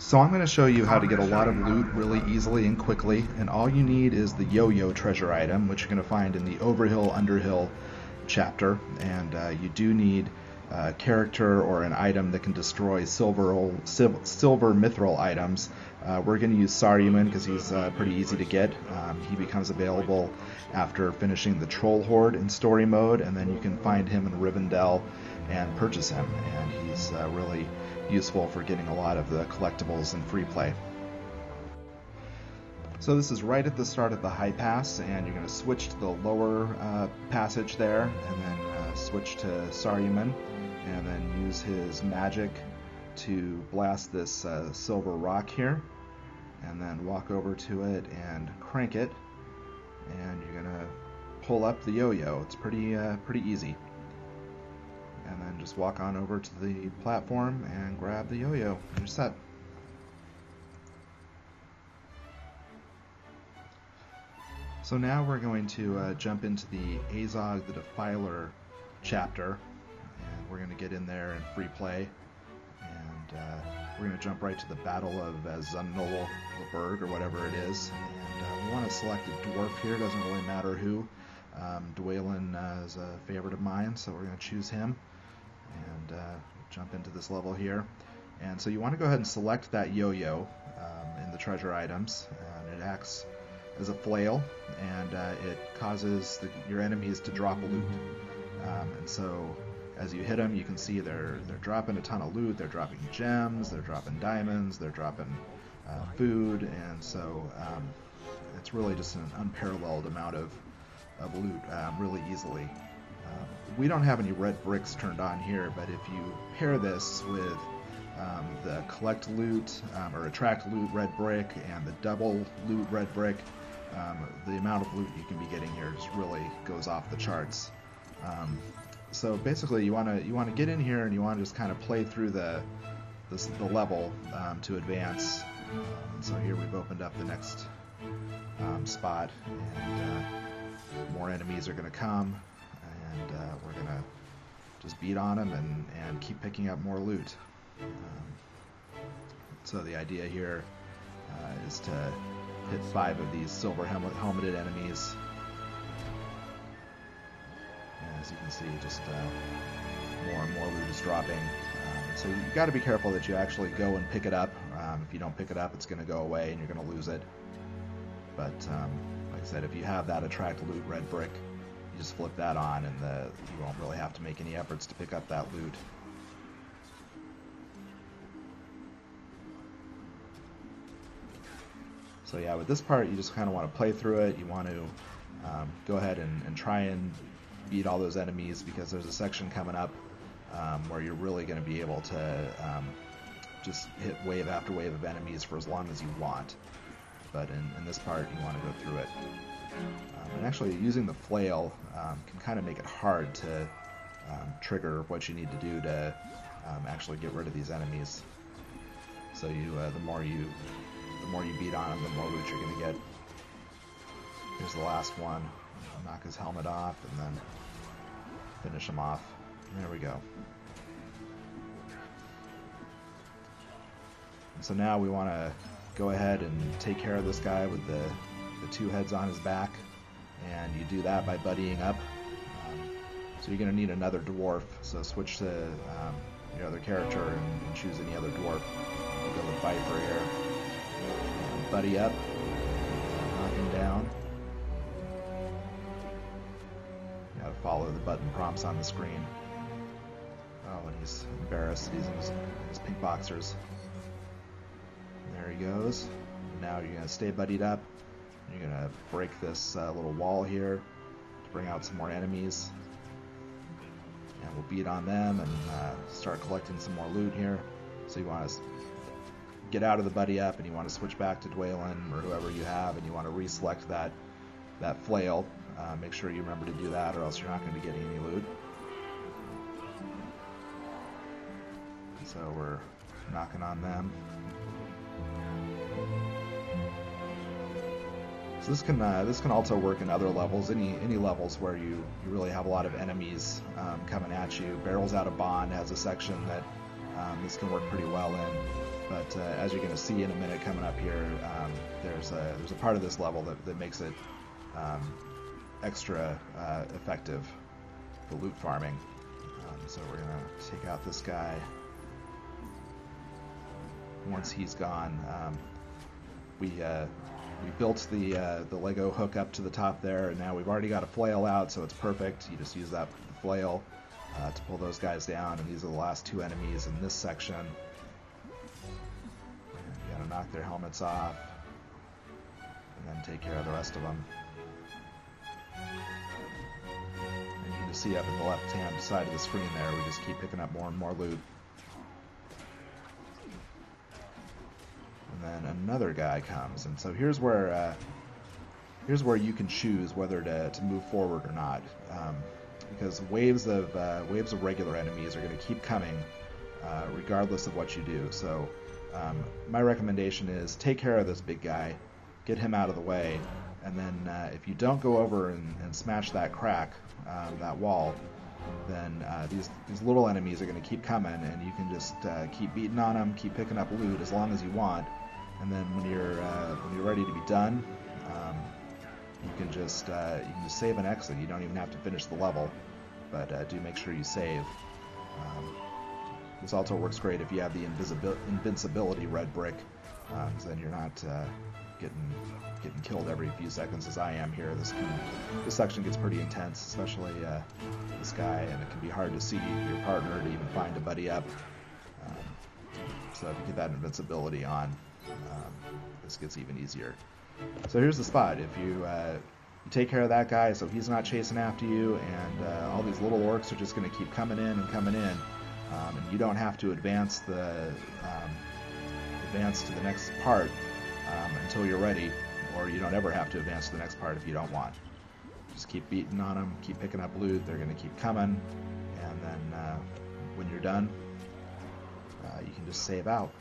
So I'm going to show you how to get a lot of loot really easily and quickly, and all you need is the yo-yo treasure item, which you're going to find in the Overhill Underhill chapter, and you do need a character or an item that can destroy silver mithril items. We're going to use Saruman because he's pretty easy to get. He becomes available after finishing the Troll Horde in story mode, and then you can find him in Rivendell and purchase him, and he's really useful for getting a lot of the collectibles in free play. So this is right at the start of the high pass, and you're going to switch to the lower passage there, and then switch to Saruman, and then use his magic to blast this silver rock here, and then walk over to it and crank it, and you're going to pull up the yo-yo. It's pretty easy. And then just walk on over to the platform and grab the yo-yo. You're set. So now we're going to jump into the Azog the Defiler chapter, and we're going to get in there in free play, and we're going to jump right to the Battle of Zunulberg, or whatever it is, and we want to select a dwarf here. It doesn't really matter who. Dwaylen is a favorite of mine, so we're going to choose him and jump into this level here. And so you want to go ahead and select that yo-yo in the treasure items, and it acts as a flail, and it causes your enemies to drop loot. And so as you hit them, you can see they're dropping a ton of loot. They're dropping gems, they're dropping diamonds, they're dropping food, and so it's really just an unparalleled amount of loot really easily. We don't have any red bricks turned on here, but if you pair this with the collect loot or attract loot red brick and the double loot red brick, the amount of loot you can be getting here just really goes off the charts. So basically, you want to get in here and you want to just kind of play through the level to advance. So here we've opened up the next spot, and more enemies are going to come, and we're going to just beat on them and keep picking up more loot. So the idea here is to hit 5 of these silver helmeted enemies. And as you can see, just more and more loot is dropping. So you've got to be careful that you actually go and pick it up. If you don't pick it up, it's going to go away and you're going to lose it. But like I said, if you have that attract loot red brick, you just flip that on, and you won't really have to make any efforts to pick up that loot. So yeah, with this part, you just kind of want to play through it. You want to go ahead and try and beat all those enemies, because there's a section coming up where you're really going to be able to just hit wave after wave of enemies for as long as you want. But in this part, you want to go through it. And actually, using the flail can kind of make it hard to trigger what you need to do to actually get rid of these enemies. So the more you beat on them, the more loot you're going to get. Here's the last one. Knock his helmet off and then finish him off. There we go. And so now we want to go ahead and take care of this guy with the 2 heads on his back, and you do that by buddying up. So you're going to need another dwarf, so switch to your other character and choose any other dwarf. We'll go with Viper here. Buddy up, knock him down. You gotta follow the button prompts on the screen. Oh, and he's embarrassed. He's in his pink boxers. There he goes. Now you're gonna stay buddied up. You're gonna break this little wall here to bring out some more enemies, and we'll beat on them and start collecting some more loot here. So you want to get out of the buddy up, and you want to switch back to Dwaylen or whoever you have, and you want to reselect that flail. Make sure you remember to do that, or else you're not going to be getting any loot. So we're knocking on them. So this can also work in other levels, any levels where you really have a lot of enemies coming at you. Barrels Out of Bond has a section that this can work pretty well in. But as you're going to see in a minute coming up here, there's a part of this level that makes it extra effective for loot farming. So we're going to take out this guy. Once he's gone, we built the Lego hook up to the top there, and now we've already got a flail out, so it's perfect. You just use that flail to pull those guys down, and these are the last two enemies in this section. And you gotta knock their helmets off, and then take care of the rest of them. And you can just see up in the left-hand side of the screen there, we just keep picking up more and more loot. And then another guy comes, and so here's where you can choose whether to move forward or not, because waves of regular enemies are going to keep coming regardless of what you do. So my recommendation is take care of this big guy, get him out of the way, and then if you don't go over and smash that crack, that wall, then these little enemies are going to keep coming, and you can just keep beating on them, keep picking up loot as long as you want. And then when you're ready to be done, you can just save and exit. You don't even have to finish the level, but do make sure you save. This also works great if you have the invincibility red brick, because then you're not getting killed every few seconds as I am here. This section gets pretty intense, especially this guy, and it can be hard to see your partner to even find a buddy up. So if you get that invincibility on, this gets even easier. So here's the spot. If you take care of that guy so he's not chasing after you, and all these little orcs are just going to keep coming in and coming in, and you don't have to advance to the next part until you're ready, or you don't ever have to advance to the next part if you don't want. Just keep beating on them, keep picking up loot, they're going to keep coming, and then when you're done, you can just save out.